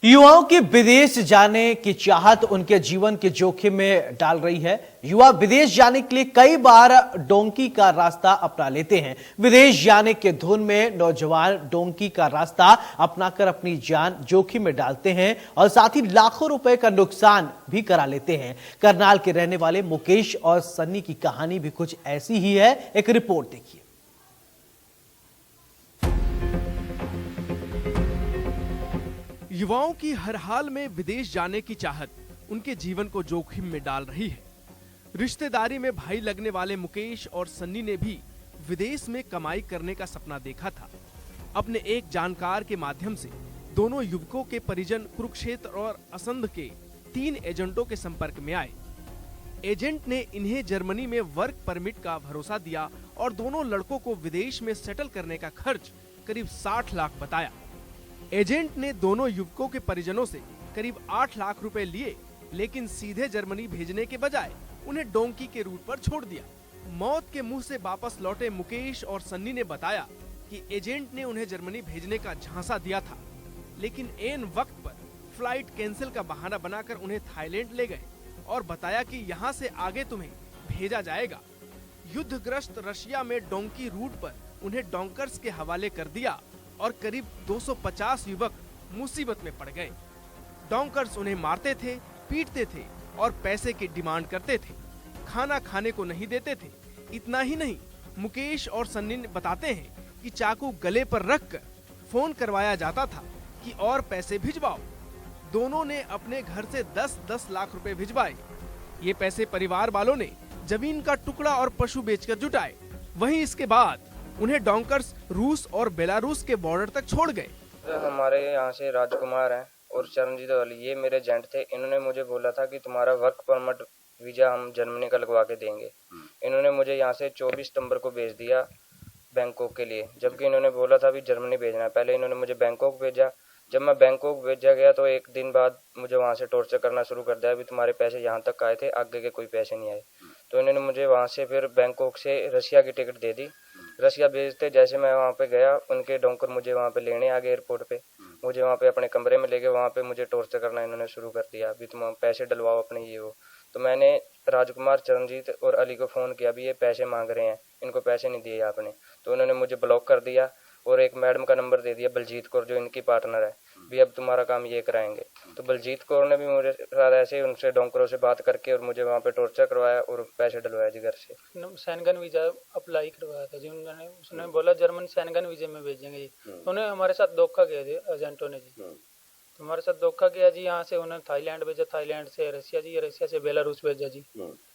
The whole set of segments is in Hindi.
युवाओं की विदेश जाने की चाहत उनके जीवन के जोखिम में डाल रही है। युवा विदेश जाने के लिए कई बार डोंकी का रास्ता अपना लेते हैं। विदेश जाने के धुन में नौजवान डोंकी का रास्ता अपनाकर अपनी जान जोखिम में डालते हैं और साथ ही लाखों रुपए का नुकसान भी करा लेते हैं। करनाल के रहने वाले मुकेश और सन्नी की कहानी भी कुछ ऐसी ही है। एक रिपोर्ट देखिए। युवाओं की हर हाल में विदेश जाने की चाहत उनके जीवन को जोखिम में डाल रही है। रिश्तेदारी में भाई लगने वाले मुकेश और सन्नी ने भी विदेश में कमाई करने का सपना देखा था। अपने एक जानकार के माध्यम से दोनों युवकों के परिजन कुरुक्षेत्र और असंध के 3 एजेंटों के संपर्क में आए। एजेंट ने इन्हें जर्मनी में वर्क परमिट का भरोसा दिया और दोनों लड़कों को विदेश में सेटल करने का खर्च करीब 60 लाख बताया। एजेंट ने दोनों युवकों के परिजनों से करीब 8 लाख रुपए लिए, लेकिन सीधे जर्मनी भेजने के बजाय उन्हें डोंकी के रूट पर छोड़ दिया। मौत के मुंह से वापस लौटे मुकेश और सन्नी ने बताया कि एजेंट ने उन्हें जर्मनी भेजने का झांसा दिया था, लेकिन ऐन वक्त पर फ्लाइट कैंसिल का बहाना बनाकर उन्हें थाईलैंड ले गए और बताया कि यहाँ से आगे तुम्हें भेजा जाएगा। युद्धग्रस्त रशिया में डोंकी रूट पर उन्हें डोंकर्स के हवाले कर दिया और करीब 250 युवक मुसीबत में पड़ गए। डोंकर्स उन्हें मारते थे, पीटते थे और पैसे की डिमांड करते थे। खाना खाने को नहीं देते थे। इतना ही नहीं, मुकेश और सन्नी बताते हैं कि चाकू गले पर रखकर फोन करवाया जाता था कि और पैसे भिजवाओ। दोनों ने अपने घर से 10-10 लाख रुपए भिजवाए। ये पैसे परिवार वालों ने जमीन का टुकड़ा और पशु बेचकर जुटाए। वहीं इसके बाद उन्हें डोंकर्स रूस और बेलारूस के बॉर्डर तक छोड़ गए। हमारे यहाँ से राजकुमार हैं और चरणजीत वाली, ये मेरे एजेंट थे। इन्होंने मुझे बोला था कि तुम्हारा वर्क परमिट वीजा हम जर्मनी का लगवा के देंगे। इन्होंने मुझे यहाँ से 24 सितंबर को भेज दिया बैंकॉक के लिए, जबकि इन्होंने बोला था भी जर्मनी भेजना है। पहले इन्होंने मुझे बैंकॉक भेजा। जब मैं बैंकॉक भेजा गया तो एक दिन बाद मुझे वहाँ से टॉर्चर करना शुरू कर दिया। अभी तुम्हारे पैसे यहाँ तक आए थे, आगे के कोई पैसे नहीं आए। तो इन्होंने मुझे वहाँ से फिर बैंकॉक से रशिया की टिकट दे दी। रशिया भेजते जैसे मैं वहाँ पे गया, उनके डोंकर मुझे वहाँ पे लेने आ गए एयरपोर्ट पे। मुझे वहाँ पे अपने कमरे में ले गए। वहाँ पे मुझे टॉर्चर करना इन्होंने शुरू कर दिया। अभी तुम पैसे डलवाओ अपने, ये वो। तो मैंने राजकुमार, चरणजीत और अली को फ़ोन किया, भी ये पैसे मांग रहे हैं, इनको पैसे नहीं दिए आपने। तो उन्होंने मुझे ब्लॉक कर दिया और एक मैडम का नंबर दे दिया, बलजीत कौर, जो इनकी पार्टनर है। भी अब तुम्हारा काम ये कराएंगे। तो बलजीत कौर ने भी मुझे साथ ऐसे उनसे डोंकरों से बात करके और मुझे वहाँ पे टॉर्चर करवाया और पैसे डलवाया जी घर से। सैनगन वीजा अप्लाई करवाया था जी उन्होंने। उसने बोला जर्मन सैनगन वीजे में भेजेंगे जी। उन्होंने हमारे साथ धोखा किया जी, एजेंटों ने जी। तो हमारे साथ धोखा किया जी। यहाँ से उन्होंने थाईलैंड भेजा, थाईलैंड से रशिया जी, रशिया से बेलारूस भेजा जी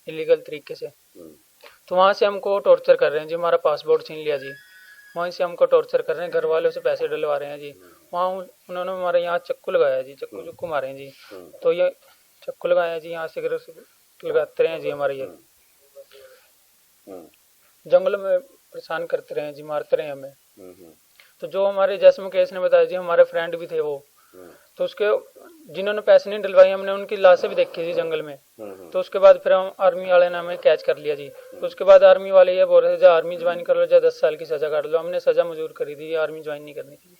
इलीगल तरीके से। तो वहाँ से हमको टॉर्चर कर रहे हैं जी। हमारा पासपोर्ट छीन लिया जी। वहीं से हमको टॉर्चर कर रहे हैं, घर वालों से पैसे डलवा रहे हैं जी। वहाँ उन्होंने हमारे यहाँ चक्कू लगाया जी, चक्कू मारे हैं जी। तो ये चक्कू लगाया जी, यहाँ से लगाते रहे हैं जी। हमारे ये जंगल में परेशान करते रहे हैं जी, मारते रहे हमें। तो जो हमारे जैसे मुकेश ने बताया जी, हमारे फ्रेंड भी थे वो, तो उसके जिन्होंने पैसे नहीं डलवाई, हमने उनकी लाशें भी देखी थी जंगल में। तो उसके बाद फिर हम आर्मी वाले ने हमें कैच कर लिया जी। तो उसके बाद आर्मी वाले ये बोल रहे थे, जा आर्मी ज्वाइन कर लो, जा 10 साल की सजा काट लो। हमने सजा मंजूर करी थी, आर्मी ज्वाइन नहीं करनी थी।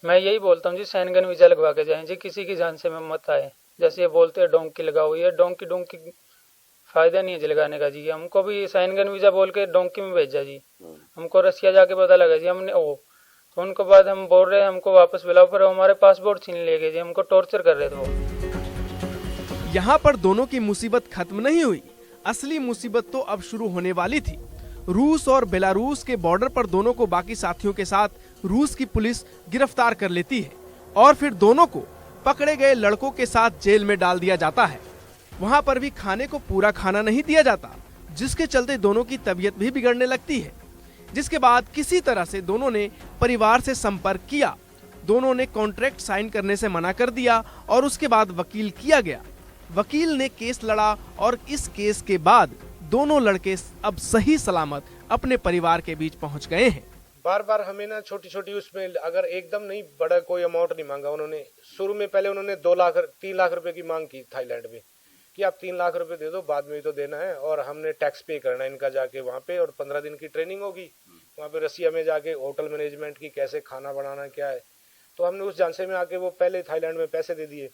मैं यही बोलता हूँ जी, सैनगन वीजा लगवा के जाएं जी, किसी की जान से में मत आए। जैसे ये बोलते हैं डोंकी लगाओ, ये डोंकी फायदा नहीं है जी लगाने का जी। हमको भी सैनगन वीजा बोल के डोंकी में भेजा जी। हमको रसिया जाके पता लगा जी, हमने तो उनको बाद हम बोल रहे हैं हमको वापस बुलाओ, पर हमारे पासपोर्ट छीन ले गए जी। हमको टॉर्चर कर रहे थे वो। यहाँ पर दोनों की मुसीबत खत्म नहीं हुई। असली मुसीबत तो अब शुरू होने वाली थी। रूस और बेलारूस के बॉर्डर पर दोनों को बाकी साथियों के साथ रूस की पुलिस गिरफ्तार कर लेती है और फिर दोनों को पकड़े गए लड़कों के साथ जेल में डाल दिया जाता है। वहाँ पर भी खाने को पूरा खाना नहीं दिया जाता, जिसके चलते दोनों की तबीयत भी बिगड़ने लगती है। जिसके बाद किसी तरह से दोनों ने परिवार से संपर्क किया। दोनों ने कॉन्ट्रैक्ट साइन करने से मना कर दिया और उसके बाद वकील किया गया। वकील ने केस लड़ा और इस केस के बाद दोनों लड़के अब सही सलामत अपने परिवार के बीच पहुंच गए हैं। बार बार हमें ना छोटी छोटी उसमें अगर एकदम नहीं बड़ा कोई अमाउंट नहीं मांगा उन्होंने। शुरू में पहले उन्होंने 3 लाख रुपए की मांग की थाईलैंड में कि आप 3 लाख रुपए दे दो, बाद में ही तो देना है और हमने टैक्स पे करना है इनका जाके वहाँ पे, और 15 दिन की ट्रेनिंग होगी वहाँ पे रसिया में जाके होटल मैनेजमेंट की, कैसे खाना बनाना क्या है। तो हमने उस झांसे में आके वो पहले थाईलैंड में पैसे दे दिए,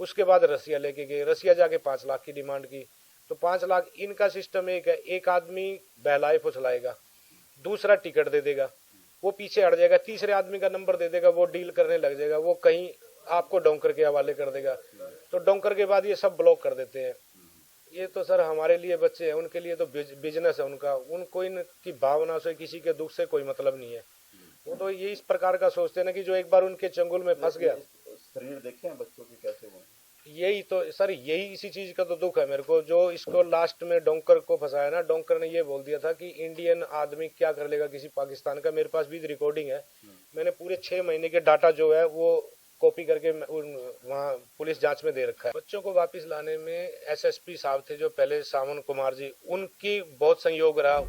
उसके बाद रसिया लेके गए, रसिया जाके 5 लाख की डिमांड की। तो 5 लाख इनका सिस्टम एक है, एक आदमी बहलाए फुसलाएगा, दूसरा टिकट दे देगा, वो पीछे हट जाएगा, तीसरे आदमी का नंबर दे देगा, वो डील करने लग जाएगा, वो कहीं आपको डोंकर के हवाले कर देगा। तो डोंकर के बाद ये सब ब्लॉक कर देते हैं। ये तो सर हमारे लिए बच्चे हैं, उनके लिए तो बिजनेस है उनका, उनको इनकी भावना से किसी के दुख से कोई मतलब नहीं है। वो तो ये इस प्रकार का सोचते हैं ना कि जो एक बार उनके चंगुल में फंस गया। शरीर देखे हैं बच्चों के कैसे हुए? यही तो सर, यही इसी चीज का तो दुख है मेरे को, जो इसको लास्ट में डोंकर को फंसाया ना। डोंकर ने ये बोल दिया था कि इंडियन आदमी क्या कर लेगा किसी पाकिस्तान का। मेरे पास भी रिकॉर्डिंग है, मैंने पूरे 6 महीने के डाटा जो है वो कॉपी करके वहाँ पुलिस जांच में दे रखा है। बच्चों को वापस लाने में एसएसपी साहब थे जो पहले, सावन कुमार जी, उनकी बहुत सहयोग रहा।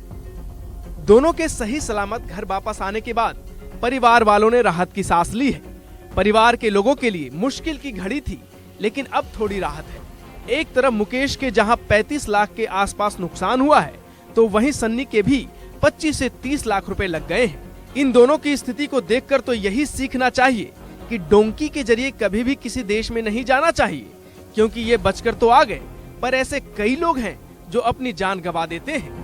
दोनों के सही सलामत घर वापस आने के बाद परिवार वालों ने राहत की सांस ली है। परिवार के लोगों के लिए मुश्किल की घड़ी थी, लेकिन अब थोड़ी राहत है। एक तरफ मुकेश के जहां 35 लाख के आसपास नुकसान हुआ है, तो वहीं सन्नी के भी 25 से 30 लाख रुपए लग गए हैं। इन दोनों की स्थिति को देखकर तो यही सीखना चाहिए कि डोंकी के जरिए कभी भी किसी देश में नहीं जाना चाहिए, क्योंकि ये बचकर तो आ गए, पर ऐसे कई लोग हैं जो अपनी जान गंवा देते हैं।